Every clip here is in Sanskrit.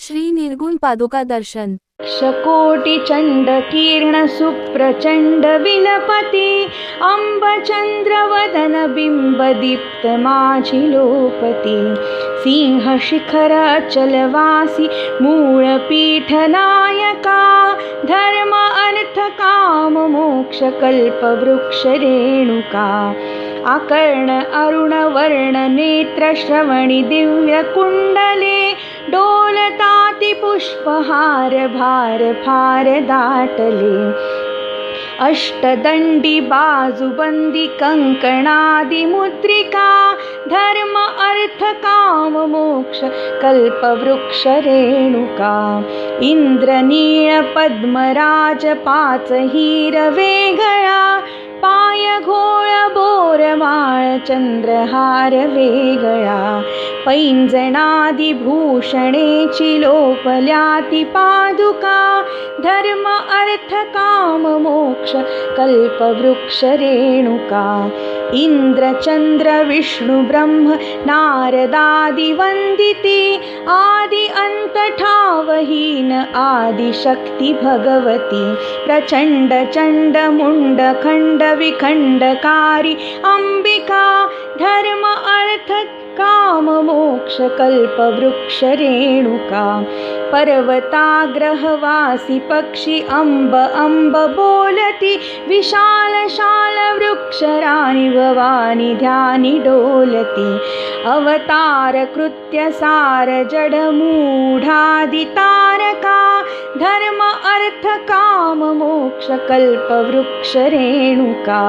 श्री निर्गुण पादुका दर्शन। शकोटिचण्डकीर्ण सुप्रचण्ड विलपति अम्बचन्द्रवदन बिम्बदीप्तमाझिलोपति सिंहशिखर अचलवासी मूलपीठनायका धर्म अर्थ काम मोक्ष कल्पवृक्ष रेणुका आकर्ण अरुण वर्ण नेत्र श्रवणि दिव्य कुण्डले डोलताति पुष्पहार भार फार दाटले अष्टदंडी बाजुबंदी कंकणादि मुद्रिका धर्म अर्थ काम मोक्ष कल्पवृक्ष रेणुका इंद्रनीळ पद्मराज पाच हिरवे गळा पाय घोळ बोरमाळ चंद्रहार वेगळा पैंजणादि भूषणेची लोपल्याति पादुका धर्म अर्थ काम मोक्ष कल्पवृक्ष रेणुका इंद्र चंद्र विष्णु ब्रह्म नारदादि वंदिती आदि अंत ठावहीन आदि शक्ति भगवती प्रचंड चंड मुंड खंड विखंडकारी अंबिका धर्म अर्थ काम मोक्ष कल्पवृक्ष रेणुका पर्वताग्रहवासी पक्षी अंब अंब बोलती विशाल शाल वृक्षराणि भवानी ध्यानी डोलती अवतार कृत्य सार जड मूढादि तारका धर्म अर्थ काम मोक्ष कल्पवृक्ष रेणुका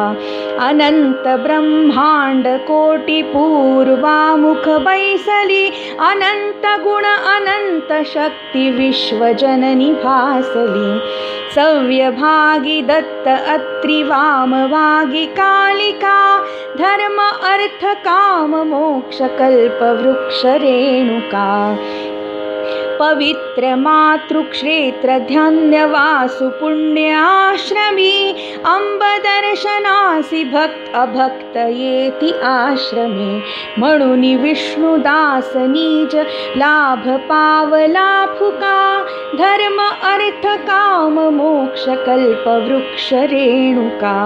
अनंत ब्रह्मांड कोटि पूर्वामुख बैसली अनंत गुण अनंत शक्ति विश्वजननी भासली सव्यभागी दत्त अत्रि वामभागी कालिका धर्म अर्थ काम मोक्ष कल्पवृक्ष रेणुका पवित्र मातृक्षेत्र ध्यानवासु पुण्याश्रमी अंब दर्शनासी भक्त अभक्त येति आश्रमे म्हणून विष्णुदास नीज लाभ पावला फुका धर्म अर्थ काम मोक्ष कल्पवृक्ष रेणुका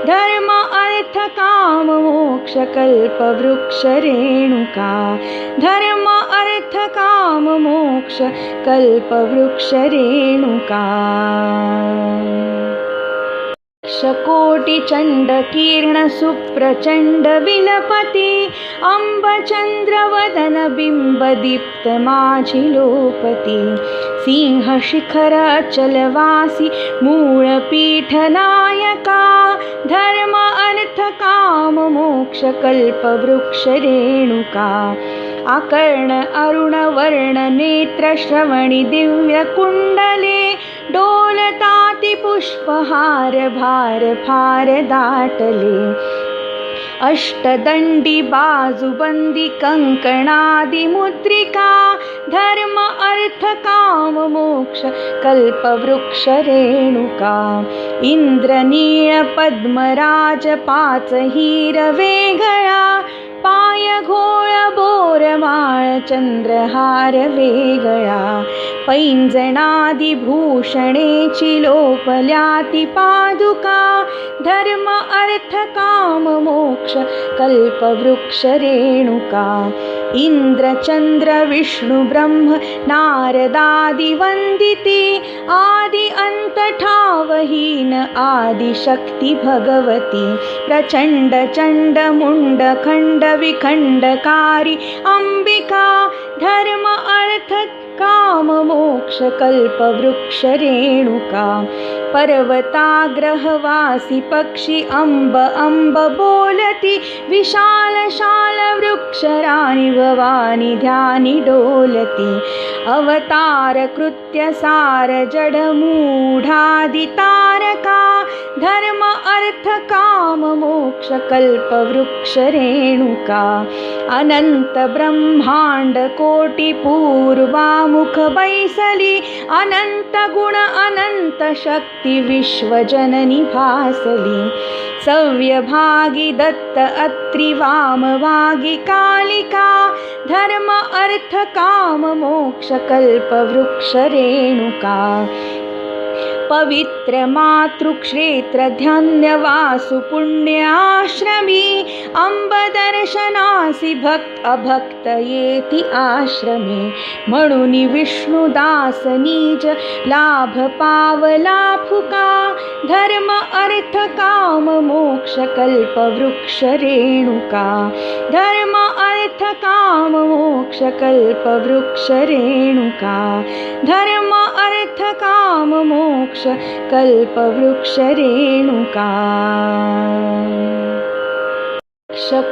धर्म अर्थ काम मोक्ष कल्पवृक्ष रेणुका धर्म अर्थ काम मोक्ष कल्पवृक्ष रेणुका शकोटिचण्डकीर्ण सुप्रचण्ड विलपति अम्बचन्द्रवदन बिम्बदीप्तमाझिलोपति सिंहशिखर अचलवासी मूलपीठनायका धर्म अर्थ काम मोक्ष कल्पवृक्ष रेणुका आकर्ण अरुण वर्ण नेत्र श्रवणि दिव्य कुण्डले डोलताति पुष्पहार भार फार दाटले अष्टदंडी बाजुबंदी कंकणादि मुद्रिका धर्म अर्थ काम मोक्ष कल्पवृक्ष रेणुका इंद्रनीळ पद्मराज पाच हिरवे गळा पाय घोळ बोरमाळ चंद्रहार वेगळा पैंजणादि भूषणेची लोपल्याति पादुका धर्म अर्थ काम मोक्ष कल्पवृक्ष रेणुका इंद्र चंद्र विष्णु ब्रह्म नारदादि वंदिती आदि अंत ठावहीन आदि शक्ति भगवती प्रचंड चंड मुंड खंड विखंडकारी अंबिका धर्म अर्थ काम मोक्ष कल्पवृक्ष रेणुका पर्वताग्रहवासी पक्षी अंब अंब बोलती विशाल शाल वृक्षराणि भवानी ध्यानी डोलती अवतार कृत्य सार जड मूढादि तारका धर्म अर्थ काम मोक्ष कल्पवृक्ष रेणुका अनंत ब्रह्मांड कोटि पूर्वामुख बैसली अनंत गुण अनंत शक्ति शक्ती विश्वजननी भासली सव्यभागी दत्त अत्रि वामभागी कालिका धर्म अर्थ काम मोक्ष कल्प वृक्ष रेणुका पवित्र मातृक्षेत्र ध्यानवासु पुण्याश्रमी अंब दर्शनासी भक्त अभक्त येती आश्रमी म्हणून विष्णुदास निज लाभ पावला फुका धर्म अर्थ काम मोक्ष कल्प वृक्ष रेणुका धर्म अर्थ काम मोक्ष कल्प वृक्ष रेणुका धर्म अर्थ काम मोक्ष कल्प वृक्ष रेणुका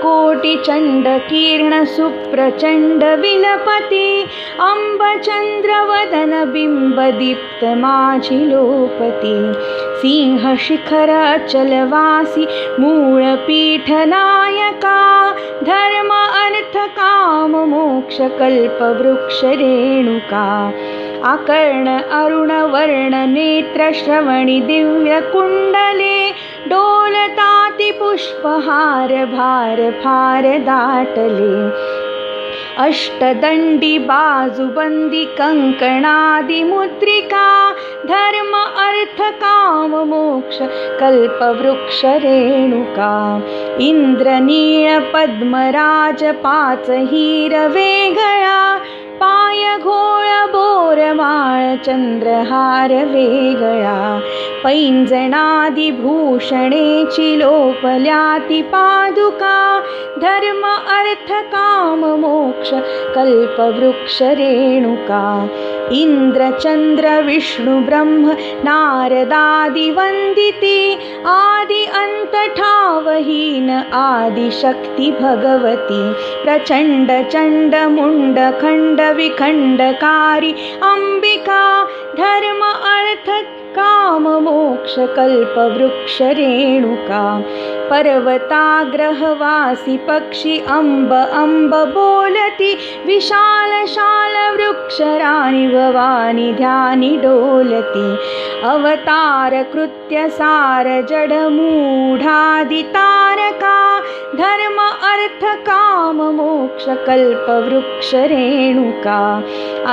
कोटि चंड किरण सुप्रचंड विलपति अंब चंद्र वदन बिंब दीप्त माझी लोपति सिंह शिखर अचलवासी मूळ पीठ नायका धर्म अर्थ काम मोक्ष कल्प वृक्ष रेणुका आकर्ण अरुण वर्ण नेत्र श्रवणी दिव्य कुंडले डोलताति पुष्पहार भार फार दाटले अष्टदंडी बाजूबंदी कंकणादि मुद्रिका धर्म अर्थ काम मोक्ष कल्प वृक्ष रेणुका इंद्रनीळ पद्मराज पाच हिर वेगळा पाय घोळ बोरमाळ चंद्रहार वेगळा पैंजणादि भूषणेची लोपल्याती पादुका धर्म अर्थ काम मोक्ष कल्प वृक्ष रेणुका इंद्र चंद्र विष्णु ब्रह्म नारदादि वंदिती आदि अंत ठावहीन आदि शक्ती भगवती प्रचंड चंड मुंड खंड विखंडकारी अंबिका धर्म अर्थ काम मोक्ष कल्प वृक्ष रेणुका पर्वताग्रहवासी पक्षी अंब अंब बोलती विशाल शाल वृक्षराणी भवानी ध्यानी डोलती अवतार कृत्य सार जड मूढादि तारका धर्म अर्थ काम मोक्ष कल्प वृक्ष रेणुका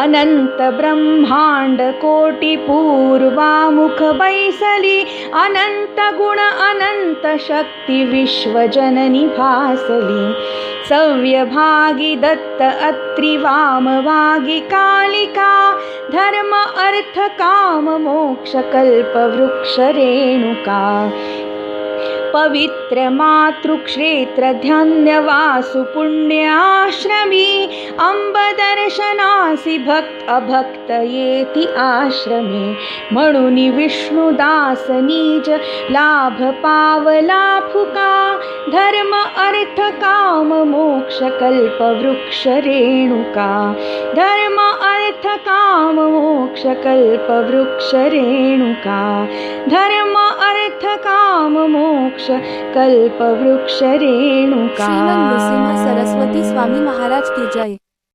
अनंत ब्रह्मांड कोटि पूर्वामुख बैसली अनंत गुण अनंत शक्ती विश्वजननी भासली सव्यभागी दत्त अत्रि वामभागी कालिका धर्म अर्थ काम मोक्ष कल्प वृक्ष रेणुका पवित्र मातृक्षेत्र ध्यानवासु पुण्याश्रमी अंब दर्शनासी भक्त अभक्त येती आश्रमी म्हणून विष्णुदास निज लाभ पावला फुका धर्म अर्थ काम मोक्ष कल्प वृक्ष रेणुका धर्म अर्थ काम मोक्ष कल्प वृक्ष रेणुका धर्म अर्थ काम मोक्ष कल्प वृक्ष रेणुका श्रीमद नृसिंह सरस्वती स्वामी महाराज की जय।